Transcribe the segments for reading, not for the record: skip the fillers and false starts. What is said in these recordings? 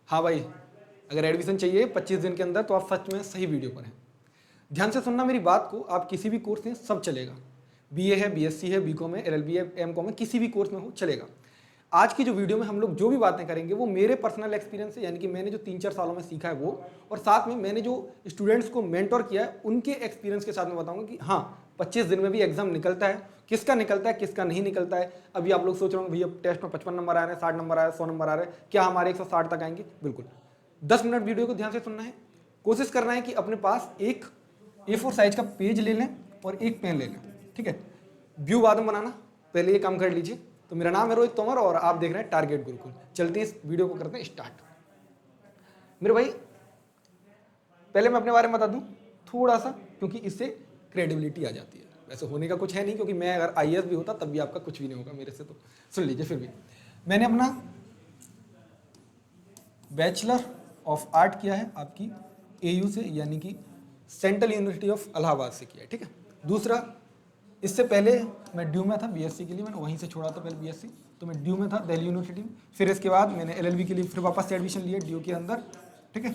हाँ भाई, अगर एडमिशन चाहिए 25 दिन के अंदर तो आप सच में सही वीडियो पर हैं। ध्यान से सुनना मेरी बात को, आप किसी भी कोर्स में सब चलेगा, बीए है, बीएससी है, बीकॉम है, एलएलबी है, एमकॉम है, किसी भी कोर्स में हो चलेगा। आज की जो वीडियो में हम लोग जो भी बातें करेंगे वो मेरे पर्सनल एक्सपीरियंस से, यानी कि मैंने जो 3-4 सालों में सीखा है वो, और साथ में मैंने जो स्टूडेंट्स को मेंटोर किया है उनके एक्सपीरियंस के साथ में बताऊंगा कि हाँ 25 दिन में भी एग्जाम निकलता है, किसका निकलता है किसका नहीं निकलता है। अभी आप लोग सोच रहे हो भैया टेस्ट में 55 नंबर आ रहे हैं, 60 नंबर आ रहे हैं, 100 नंबर आ रहे हैं, क्या हमारे 160 तक आएंगे? बिल्कुल। 10 मिनट वीडियो को ध्यान से सुनना है, कोशिश करना है कि अपने पास एक A4 साइज का पेज ले लें और एक पेन ले लें, ठीक है। व्यू बाद में बनाना, पहले ये काम कर लीजिए। तो मेरा नाम है रोहित तोमर और आप देख रहे हैं टारगेट गुरुकुल। चलते इस वीडियो को करते हैं स्टार्ट। मेरे भाई पहले मैं अपने बारे में बता दूं थोड़ा सा, क्योंकि इससे क्रेडिबिलिटी आ जाती है। वैसे होने का कुछ है नहीं, क्योंकि मैं अगर आईएएस भी होता तब भी आपका कुछ भी नहीं होगा मेरे से, तो सुन लीजिए। फिर भी मैंने अपना बैचलर ऑफ आर्ट किया है आपकी एयू से, यानी कि सेंट्रल यूनिवर्सिटी ऑफ इलाहाबाद से किया है, ठीक है। दूसरा, इससे पहले मैं ड्यू में था बीएससी के लिए, मैंने वहीं से छोड़ा था पहले बीएससी, तो मैं ड्यू में था दिल्ली यूनिवर्सिटी में। फिर इसके बाद मैंने एलएलबी के लिए फिर वापस से एडमिशन लिया ड्यू के अंदर, ठीक है।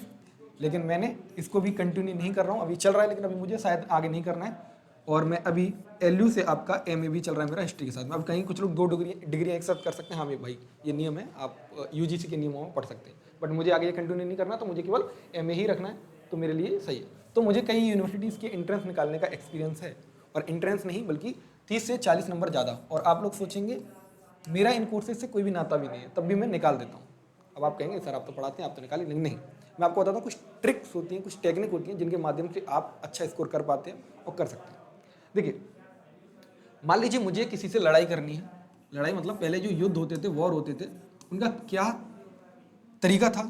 लेकिन मैंने इसको भी कंटिन्यू नहीं कर रहा हूँ, अभी चल रहा है लेकिन अभी मुझे शायद आगे नहीं करना है। और मैं अभी एलयू से आपका एमए भी चल रहा है मेरा हिस्ट्री के साथ में। अब कहीं कुछ लोग 2 डिग्री एक साथ कर सकते हैं, हाँ भाई ये नियम है, आप यूजीसी के नियमों में पढ़ सकते हैं, बट मुझे आगे ये कंटिन्यू नहीं करना, तो मुझे केवल एमए ही रखना है, तो मेरे लिए सही है। तो मुझे कई यूनिवर्सिटीज़ के एंट्रेंस निकालने का एक्सपीरियंस है, और एंट्रेंस नहीं बल्कि 30 से 40 नंबर ज़्यादा। और आप लोग सोचेंगे मेरा इन कोर्सेज से कोई भी नाता भी नहीं है, तब भी मैं निकाल देता हूँ। अब आप कहेंगे सर आप तो पढ़ाते हैं, आप तो निकालें, लेकिन नहीं, मैं आपको बताता हूँ कुछ ट्रिक्स होती हैं, कुछ टेक्निक होती हैं जिनके माध्यम से आप अच्छा स्कोर कर पाते हैं और कर सकते हैं। देखिए, मान लीजिए मुझे किसी से लड़ाई करनी है, लड़ाई मतलब पहले जो युद्ध होते थे, वॉर होते थे, उनका क्या तरीका था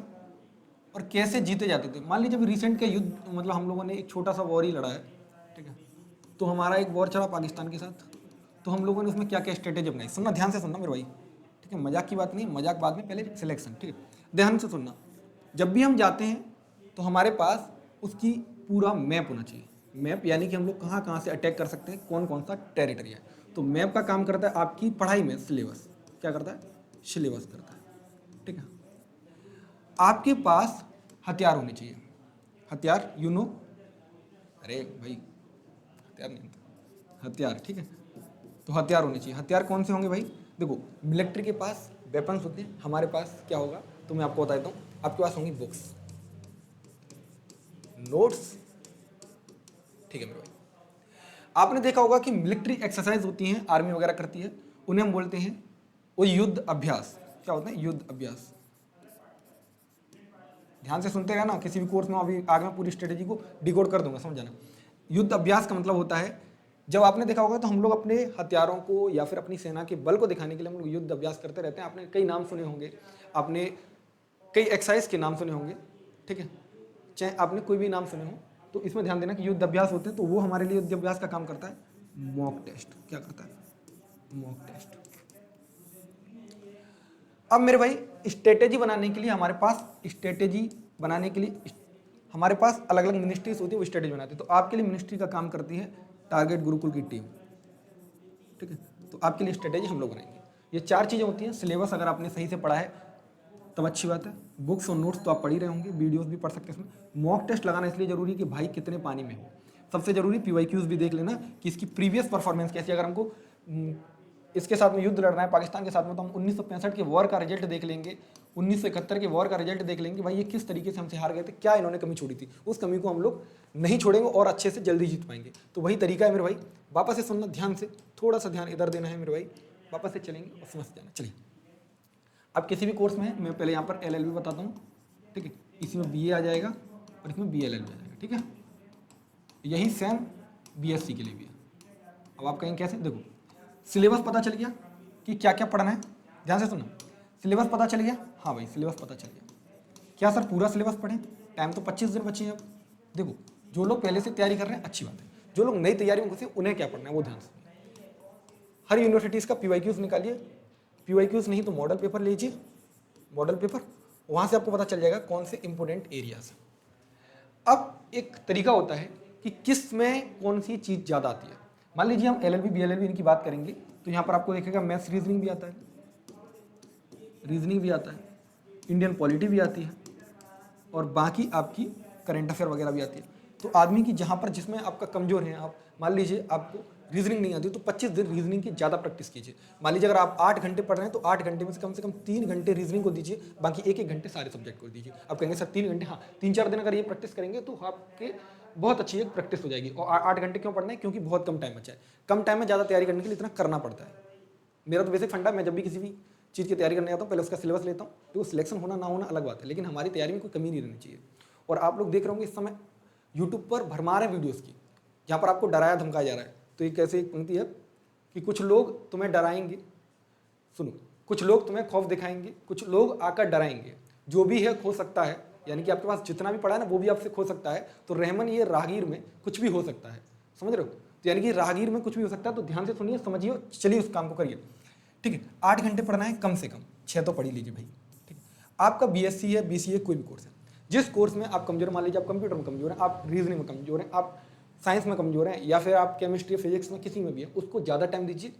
और कैसे जीते जाते थे। मान लीजिए अभी रिसेंट का युद्ध, मतलब हम लोगों ने एक छोटा सा वॉर ही लड़ा है, ठीक है। तो हमारा एक वॉर चला पाकिस्तान के साथ, तो हम लोगों ने उसमें क्या क्या स्ट्रेटेजी अपनाई, सुनना ध्यान से सुनना मेरे भाई, ठीक है। मजाक की बात नहीं, मजाक बाद में, पहले सिलेक्शन, ठीक है। ध्यान से सुनना, जब भी हम जाते हैं तो हमारे पास उसकी पूरा मैप होना चाहिए। मैप यानी कि हम लोग कहाँ कहाँ से अटैक कर सकते हैं, कौन कौन सा टेरिटरी है। तो मैप का काम करता है आपकी पढ़ाई में सिलेबस, क्या करता है, सिलेबस करता है, ठीक है। आपके पास हथियार होने चाहिए, हथियार यू नो, अरे भाई हथियार नहीं, हथियार, ठीक है। तो हथियार होने चाहिए। हथियार कौन से होंगे भाई? देखो, मिलिट्री के पास वेपन्स होते हैं, हमारे पास क्या होगा तो मैं आपको बता देता हूँ। आपके पास होंगी बुक्स, नोट्स, ठीक है मेरे भाई। आपने देखा होगा कि मिलिट्री एक्सरसाइज होती हैं, आर्मी वगैरह करती है, उन्हें हम बोलते हैं वो युद्ध अभ्यास। क्या होता है? युद्ध अभ्यास। ध्यान से सुनते हैं ना, किसी भी कोर्स में अभी आगे मैं पूरी स्ट्रेटेजी को डिकोड कर दूंगा, समझ जाना। युद्ध अभ्यास का मतलब होता है, जब आपने देखा होगा तो हम लोग अपने हथियारों को या फिर अपनी सेना के बल को दिखाने के लिए हम लोग युद्ध अभ्यास करते रहते हैं। आपने कई नाम सुने होंगे, आपने कई एक्सरसाइज के नाम सुने होंगे, ठीक है, चाहे आपने कोई भी नाम सुने हो। तो इसमें ध्यान देना कि युद्ध अभ्यास होते हैं, तो वो हमारे लिए युद्ध अभ्यास का काम करता है मॉक टेस्ट। क्या करता है? Mock test. अब मेरे भाई स्ट्रेटेजी बनाने के लिए हमारे पास, स्ट्रेटेजी बनाने के लिए हमारे पास अलग अलग मिनिस्ट्रीज होती है, वो स्ट्रेटेजी बनाती है। तो आपके लिए मिनिस्ट्री का काम करती है टारगेट गुरुकुल की टीम, ठीक है। तो आपके लिए स्ट्रेटेजी हम लोग बनाएंगे। ये 4 चीज़ें होती हैं। सिलेबस अगर आपने सही से पढ़ा है तब अच्छी बात है, बुक्स और नोट्स तो आप पढ़ ही रहे होंगे, वीडियोस भी पढ़ सकते हैं इसमें। मॉक टेस्ट लगाना इसलिए जरूरी है कि भाई कितने पानी में हो। सबसे जरूरी पीवाईक्यूज भी देख लेना कि इसकी प्रीवियस परफॉर्मेंस कैसी है। अगर हमको इसके साथ में युद्ध लड़ना है पाकिस्तान के साथ में, तो हम 1965 के वॉर का रिजल्ट देख लेंगे, 1971 के वॉर का रिजल्ट देख लेंगे, भाई ये किस तरीके से हमसे हार गए थे, क्या इन्होंने कमी छोड़ी थी, उस कमी को हम लोग नहीं छोड़ेंगे और अच्छे से जल्दी जीत पाएंगे। तो वही तरीका है मेरे भाई। वापस से सुनना ध्यान से, थोड़ा सा ध्यान इधर देना है मेरे भाई, वापस से चलेंगे और समझ जाना। चलिए, अब किसी भी कोर्स में मैं पहले यहाँ पर एलएलबी बताता हूँ, ठीक है। इसमें बीए आ जाएगा और इसमें बीएलएलबी आ जाएगा, ठीक है। यही सेम बीएससी के लिए भी है। अब आप कहेंगे कैसे? देखो, सिलेबस पता चल गया कि क्या क्या पढ़ना है, ध्यान से सुनना। सिलेबस पता चल गया, हाँ भाई सिलेबस पता चल गया। क्या सर पूरा सिलेबस पढ़ें? टाइम तो 25 दिन बचे हैं। अब देखो, जो लोग पहले से तैयारी कर रहे हैं अच्छी बात है, जो लोग नई तैयारी में घुसे उन्हें क्या पढ़ना है वो ध्यान से। हर यूनिवर्सिटीज़ का पीवाईक्यूज निकालिए, पीवाईक्यूज नहीं तो मॉडल पेपर लीजिए, मॉडल पेपर, वहाँ से आपको पता चल जाएगा कौन से इंपॉर्टेंट एरियाज हैं। अब एक तरीका होता है कि किस में कौन सी चीज़ ज़्यादा आती है। मान लीजिए हम एलएलबी बीएलएलबी इनकी बात करेंगे, तो यहाँ पर आपको देखेगा मैथ्स रीजनिंग भी आता है, रीजनिंग भी आता है, इंडियन पॉलिटी भी आती है, और बाकी आपकी करंट अफेयर वगैरह भी आती है। तो आदमी की जहाँ पर जिसमें आपका कमजोर है, आप मान लीजिए आपको रीजनिंग नहीं आती तो 25 दिन रीजनिंग की ज़्यादा प्रैक्टिस कीजिए। मान लीजिए अगर आप 8 घंटे पढ़ रहे हैं तो 8 घंटे में से कम 3 घंटे रीजनिंग को दीजिए, बाकी 1-1 घंटे सारे सब्जेक्ट को दीजिए। आप कहेंगे सर 3 घंटे, हाँ 3-4 दिन अगर ये प्रैक्टिस करेंगे तो आपके बहुत अच्छी एक प्रैक्टिस हो जाएगी। और 8 घंटे क्यों पढ़ना है? क्योंकि बहुत कम टाइम बचा है। कम टाइम में ज़्यादा तैयारी करने के लिए इतना करना पड़ता है। मेरा तो बेसिक फंडा, मैं जब भी किसी भी चीज़ की तैयारी करने आता हूँ पहले उसका सिलेबस लेता हूँ, तो सिलेक्शन होना ना होना अलग बात है, लेकिन हमारी तैयारी में कोई कमी नहीं रहनी चाहिए। और आप लोग देख रहे होंगे इस समय यूट्यूब पर भरमार है वीडियोज़ की, जहाँ पर आपको डराया धमकाया जा रहा है। तो एक ऐसी एक पंक्ति है कि कुछ लोग तुम्हें डराएंगे, सुनो, कुछ लोग तुम्हें खौफ दिखाएंगे, कुछ लोग आकर डराएंगे, जो भी है खो सकता है। यानी कि आपके पास जितना भी पड़ा है ना वो भी आपसे खो सकता है। तो रहमान ये राहगीर में कुछ भी हो सकता है, समझ रहे हो? तो यानी कि राहगीर में कुछ भी हो सकता है। तो ध्यान से सुनिए, समझिए, चलिए उस काम को करिए। ठीक है, 8 घंटे पढ़ना है कम से कम, 6 तो पढ़ ही लीजिए भाई। ठीक है, आपका बीएससी है, बीसीए, कोई भी कोर्स है, जिस कोर्स में आप कमजोर, मान लीजिए आप कंप्यूटर में कमजोर हैं, आप रीजनिंग में कमजोर हैं, आप साइंस में कमजोर हैं, या फिर आप केमिस्ट्री फिजिक्स में किसी में भी है, उसको ज़्यादा टाइम दीजिए।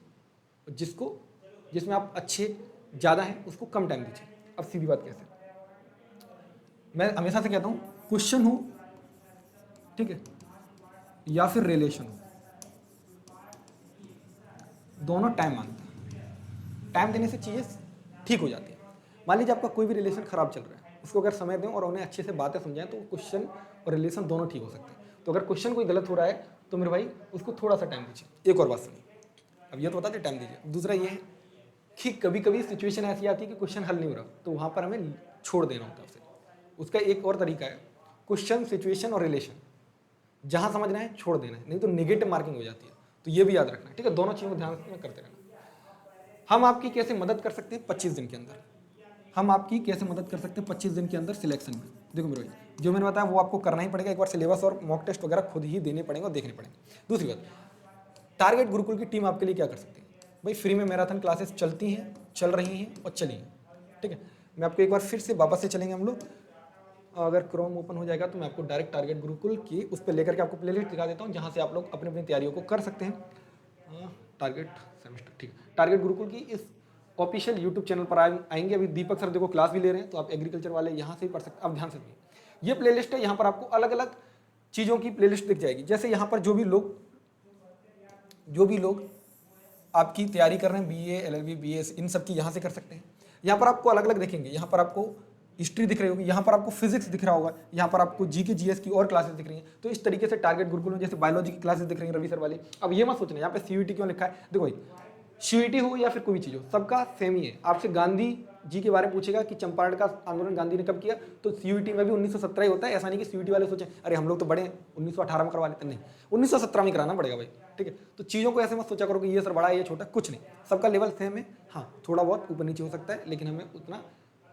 जिसमें आप अच्छे ज़्यादा हैं उसको कम टाइम दीजिए। अब सीधी बात कैसे, मैं हमेशा से कहता हूँ, क्वेश्चन हो, ठीक है, या फिर रिलेशन हो, दोनों टाइम मांगते हैं। टाइम देने से चीज़ें ठीक हो जाती है। मान लीजिए आपका कोई भी रिलेशन खराब चल रहा है, उसको अगर समय दें और उन्हें अच्छे से बातें समझाएं तो क्वेश्चन और रिलेशन दोनों ठीक हो सकते हैं। तो अगर क्वेश्चन कोई गलत हो रहा है तो मेरे भाई उसको थोड़ा सा टाइम दीजिए। एक और बात सुनिए, अब ये तो बता दें टाइम दीजिए। दूसरा ये है कि कभी कभी सिचुएशन ऐसी आती है कि क्वेश्चन हल नहीं हो रहा, तो वहाँ पर हमें छोड़ देना होता है उसे। उसका एक और तरीका है, क्वेश्चन, सिचुएशन और रिलेशन जहाँ समझना है छोड़ देना है, नहीं तो नेगेटिव मार्किंग हो जाती है। तो ये भी याद रखना है, ठीक है? दोनों चीज़ों को ध्यान में करते रहना। हम आपकी कैसे मदद कर सकते हैं 25 दिन के अंदर? हम आपकी कैसे मदद कर सकते हैं 25 दिन के अंदर सिलेक्शन में? देखो मेरे भाई, जो मैंने बताया वो आपको करना ही पड़ेगा। एक बार सिलेबस और मॉक टेस्ट वगैरह खुद ही देने पड़ेंगे और देखने पड़ेंगे। दूसरी बात, टारगेट गुरुकुल की टीम आपके लिए क्या कर सकती है? भाई फ्री में मैराथन क्लासेस चलती हैं, चल रही हैं और चली हैं, ठीक है? मैं आपको एक बार फिर से वापस से चलेंगे हम लोग। अगर क्रोम ओपन हो जाएगा तो मैं आपको डायरेक्ट टारगेट गुरुकुल की उस पर लेकर के आपको प्लेलिस्ट दिखा देता हूँ, जहाँ से आप लोग अपनी अपनी तैयारियों को कर सकते हैं। टारगेट सेमेस्टर, ठीक है, टारगेट गुरुकुल की इस ऑफिशियल यूट्यूब चैनल पर आएंगे। अभी दीपक सर देखो क्लास भी ले रहे हैं, तो आप एग्रीकल्चर वाले यहाँ से ही पढ़ सकते हैं। अब ध्यान से सुनिए, ये प्लेलिस्ट है, यहाँ पर आपको अलग अलग चीज़ों की प्लेलिस्ट दिख जाएगी। जैसे यहाँ पर जो भी लोग आपकी तैयारी कर रहे हैं, बीए, एलएलबी, बीएस, इन सब की यहाँ से कर सकते हैं। यहाँ पर आपको अलग अलग दिखेंगे। यहाँ पर आपको हिस्ट्री दिख रही होगी, यहाँ पर आपको फिजिक्स दिख रहा होगा, यहाँ पर आपको जीके जीएस की और क्लासेस दिख रही हैं। तो इस तरीके से टारगेट गुरुकुल में जैसे बायोलॉजी की क्लासेस दिख रही हैं रवि सर वाली। अब ये मत सोचना यहाँ पे सीयूईटी क्यों लिखा है। देखो भाई, सीयूईटी हो या फिर कोई भी चीज़ हो, सबका सेम ही है। आपसे गांधी जी के बारे में पूछेगा कि चंपारण का आंदोलन गांधी ने कब किया, तो सीयूईटी में भी 1917 ही होता है। ऐसा नहीं कि सीयूईटी वाले सोचें अरे हम लोग तो बड़े 1918 में करवा लेते, नहीं, 1917 में कराना पड़ेगा भाई, ठीक है? तो चीज़ों को ऐसे मत सोचा करो कि ये सर बड़ा है ये छोटा, कुछ नहीं, सबका लेवल सेम है। हाँ, थोड़ा बहुत ऊपर नीचे हो सकता है, लेकिन हमें उतना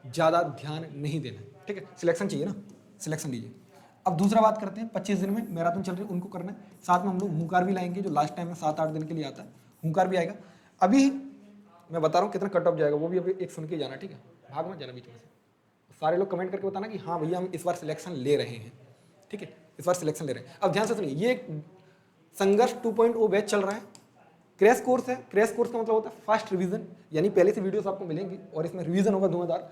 ज़्यादा ध्यान नहीं देना है, ठीक है? सिलेक्शन चाहिए ना, सिलेक्शन लीजिए। अब दूसरा बात करते हैं, 25 दिन में मैराथन चल रही है, उनको करना है। साथ में हम लोग हुंकार भी लाएंगे, जो लास्ट टाइम में 7-8 दिन के लिए आता है, हुंकार भी आएगा। अभी मैं बता रहा हूँ कितना कट ऑफ जाएगा, वो भी अभी एक सुन के जाना, ठीक है? भाग मत जाना बीच में से। सारे लोग कमेंट करके बताना कि हाँ भैया हम इस बार सिलेक्शन ले रहे हैं, ठीक है? इस बार सिलेक्शन ले रहे हैं। अब ध्यान से सुनिए, ये संघर्ष 2.0 बैच चल रहा है, क्रैश कोर्स है। क्रैश कोर्स का मतलब होता है फास्ट रिवीजन, यानी पहले से वीडियोस आपको मिलेंगी और इसमें रिवीजन होगा धुआंधार।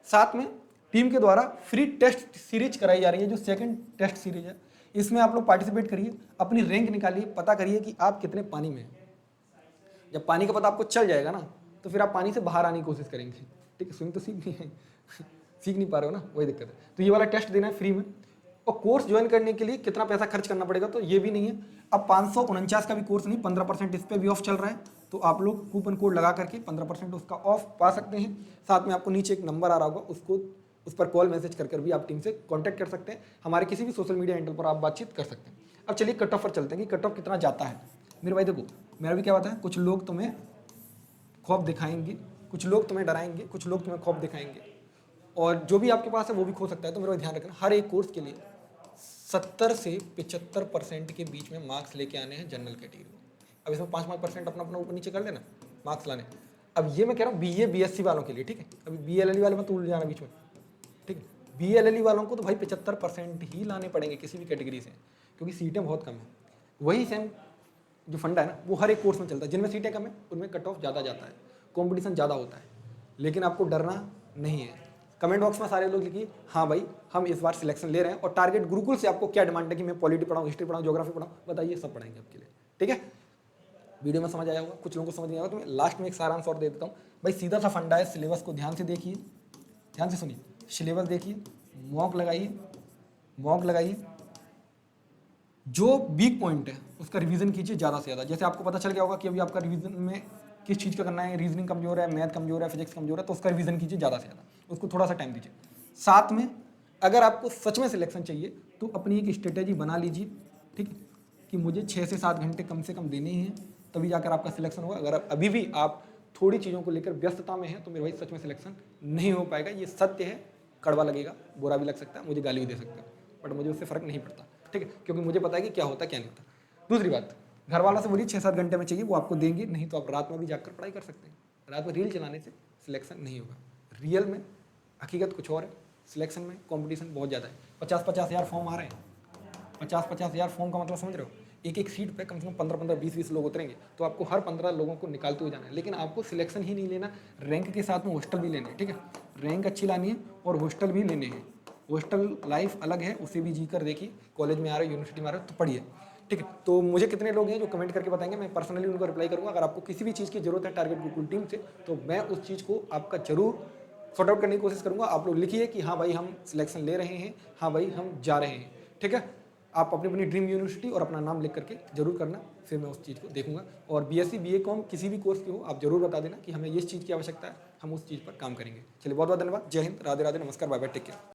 साथ में टीम के द्वारा फ्री टेस्ट सीरीज कराई जा रही है, जो सेकंड टेस्ट सीरीज है। इसमें आप लोग पार्टिसिपेट करिए, अपनी रैंक निकालिए, पता करिए कि आप कितने पानी में हैं। जब पानी का पता आपको चल जाएगा ना, तो फिर आप पानी से बाहर आने की कोशिश करेंगे, ठीक है? स्विमिंग तो सीख नहीं है सीख नहीं पा रहे हो ना, वही दिक्कत है। तो ये वाला टेस्ट देना है फ्री में। और कोर्स ज्वाइन करने के लिए कितना पैसा खर्च करना पड़ेगा, तो ये भी नहीं है। अब 549 का भी कोर्स नहीं, 15% इस पर भी ऑफ चल रहा है, तो आप लोग कूपन कोड लगा करके 15% उसका ऑफ पा सकते हैं। साथ में आपको नीचे एक नंबर आ रहा होगा, उस पर कॉल मैसेज कर भी आप टीम से कॉन्टैक्ट कर सकते हैं। हमारे किसी भी सोशल मीडिया हैंडल पर आप बातचीत कर सकते हैं। अब चलिए कट ऑफ पर चलते हैं कि कट ऑफ कितना जाता है। मेरे भाई देखो, मेरा भी क्या बात है, कुछ लोग तुम्हें खौफ दिखाएंगे, कुछ लोग तुम्हें डराएंगे, कुछ लोग तुम्हें खौफ दिखाएंगे, और जो भी आपके पास है वो भी खो सकता है। तो मेरा ध्यान रखना, हर एक कोर्स के लिए 70 से 75% के बीच में मार्क्स लेके आने हैं जनरल कैटेगरी में। अब इसमें 5-5% अपना अपना ऊपर नीचे कर लेना मार्क्स लाने। अब ये मैं कह रहा हूँ बीए बीएससी वालों के लिए, ठीक है? अभी बीएलएलई वाले में तो उड़ जाना बीच में, ठीक है? बीएलएलई वालों को तो भाई 75% ही लाने पड़ेंगे किसी भी कैटेगरी से, क्योंकि सीटें बहुत कम है। वही सेम जो फंडा है ना, वो हर एक कोर्स में चलता है। जिनमें सीटें कम है उनमें कट ऑफ ज़्यादा जाता है, कॉम्पिटिशन ज़्यादा होता है, लेकिन आपको डरना नहीं है। कमेंट बॉक्स में सारे लोग लिखिए हाँ भाई हम इस बार सिलेक्शन ले रहे हैं, और टारगेट गुरुकुल से आपको क्या डिमांड है कि मैं पॉलिटी पढ़ाऊँ, हिस्ट्री पढ़ाऊँ, ज्योग्राफी पढ़ाऊँ, बताइए, सब पढ़ाएंगे आपके लिए। ठीक है, वीडियो में समझ आया होगा, कुछ लोगों को समझ नहीं आया तो मैं लास्ट में एक सारांश और दे देता हूँ भाई। सीधा सा फंडा है, सिलेबस को ध्यान से देखिए, ध्यान से सुनिए, सिलेबस देखिए, मॉक लगाइए, जो वीक पॉइंट है उसका रिवीजन कीजिए ज़्यादा से ज़्यादा। जैसे आपको पता चल गया होगा कि अभी आपका रिवीजन में किस चीज़ का करना है, रीजनिंग कमजोर है, मैथ कमजोर है, फिजिक्स कमजोर है, तो उसका रिवीजन कीजिए ज़्यादा से ज़्यादा, उसको थोड़ा सा टाइम दीजिए। साथ में अगर आपको सच में सिलेक्शन चाहिए तो अपनी एक स्ट्रेटेजी बना लीजिए, ठीक है, कि मुझे 6 से 7 घंटे कम से कम देने ही हैं, तभी जाकर आपका सिलेक्शन होगा। अगर अभी भी आप थोड़ी चीज़ों को लेकर व्यस्तता में हैं तो मेरे भाई सच में सिलेक्शन नहीं हो पाएगा। ये सत्य है, कड़वा लगेगा, बुरा भी लग सकता है, मुझे गाली भी दे सकता है, बट मुझे उससे फ़र्क नहीं पड़ता, ठीक है, क्योंकि मुझे पता है कि क्या होता है क्या नहीं होता। दूसरी बात, घर वालों से बोलिए 6-7 घंटे में चाहिए, वो आपको देंगे, नहीं तो आप रात में भी जाकर पढ़ाई कर सकते हैं। रात में रील चलाने से सिलेक्शन नहीं होगा। रियल में हकीकत कुछ और है, सिलेक्शन में कंपटीशन बहुत ज़्यादा है। 50-50 हज़ार फॉर्म आ रहे हैं, 50-50 हज़ार फॉर्म का मतलब समझ रहे हो, एक सीट पे कम से कम 15-15, 20-20 लोग उतरेंगे, तो आपको हर 15 लोगों को निकालते हुए जाना है। लेकिन आपको सिलेक्शन ही नहीं लेना, रैंक के साथ में हॉस्टल भी लेने हैं, ठीक है, रैंक अच्छी लानी है और हॉस्टल भी लेने हैं। हॉस्टल लाइफ अलग है, उसे भी जी कर देखिए। कॉलेज में आ रहे हो, यूनिवर्सिटी में आ रहे हो तो पढ़िए, ठीक है। तो मुझे कितने लोग हैं जो कमेंट करके बताएंगे, मैं पर्सनली उनको रिप्लाई करूँगा। अगर आपको किसी भी चीज़ की जरूरत है टारगेट गुरुकुल टीम से, तो मैं उस चीज़ को आपका जरूर सॉर्ट आउट करने की कोशिश करूँगा। आप लोग लिखिए कि हाँ भाई हम सिलेक्शन ले रहे हैं, हाँ भाई हम जा रहे हैं, ठीक है। आप अपनी अपनी ड्रीम यूनिवर्सिटी और अपना नाम लिख करके जरूर करना, फिर मैं उस चीज़ को देखूंगा। और बीएससी बीए.कॉम किसी भी कोर्स की हो, आप जरूर बता देना कि हमें इस चीज़ की आवश्यकता है, हम उस चीज़ पर काम करेंगे। चलिए, बहुत बहुत धन्यवाद, जय हिंद, राधे राधे, नमस्कार, बाय बाय, टेक केयर।